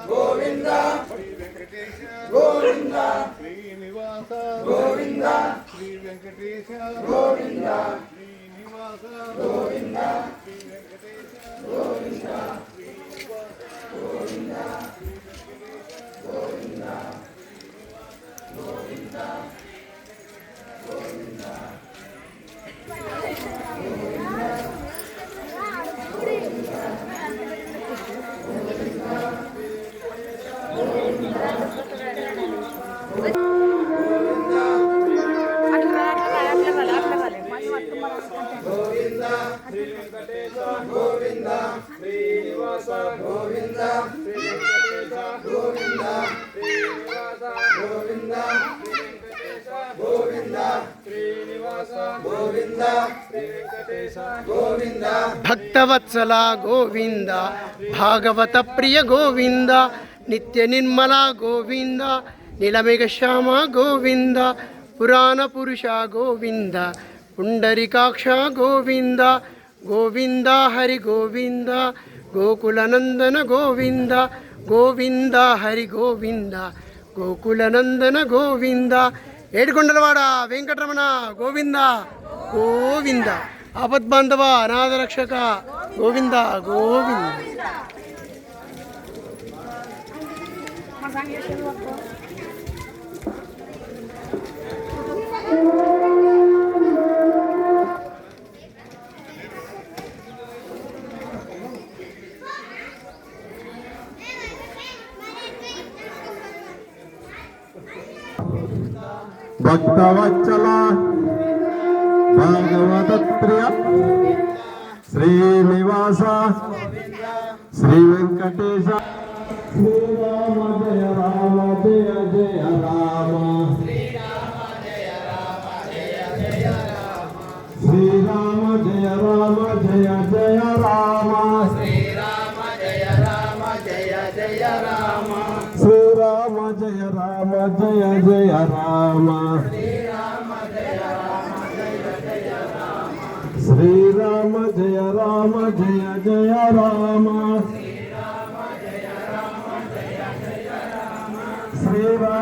గోవింద శ్రీ వెంకటేశ గోవింద శ్రీనివాస గోవింద శ్రీ వెంకటేశ గోవింద శ్రీనివాస గోవింద శ్రీ వెంకటేశ గోవింద శ్రీనివాస గోవింద గోవింద గోవింద గోవింద గోవింద శ్రీ వెంకటేశ గోవింద శ్రీనివాస గోవింద శ్రీ వెంకటేశ గోవింద శ్రీనివాస గోవింద శ్రీ వెంకటేశ గోవింద శ్రీనివాస గోవింద శ్రీ వెంకటేశ గోవింద భక్తవత్సల గోవింద భాగవత ప్రియ గోవింద నిత్య నిర్మల గోవింద నీలమేఘ శ్యామ గోవింద పురాణ పురుష గోవింద పుండరీకాక్ష గోవింద గోవింద హరి గోవింద గోకులనందన గోవింద గోవింద హరి గోవింద గోకులనందన గోవింద ఏడుకొండలవాడ వెంకటరమణ గోవింద గోవింద ఆపద్బాంధవ అనాథరక్షక గోవింద గోవింద. భక్తవత్సల భాగవత ప్రియ శ్రీనివాస శ్రీ వెంకటేశ శ్రీరామ జయ రామ జయ జయ రామ శ్రీరామ జయ రామ జయ జయ రామ శ్రీరామ జయ రామ జయ జయ రామ శ్రీరామ జయ రామ జయ జయ రామ శ్రీరామ జయ రామ జయ జయ రామ శ్రీరామ జయ రామ జయ జయ రామ శ్రీరామ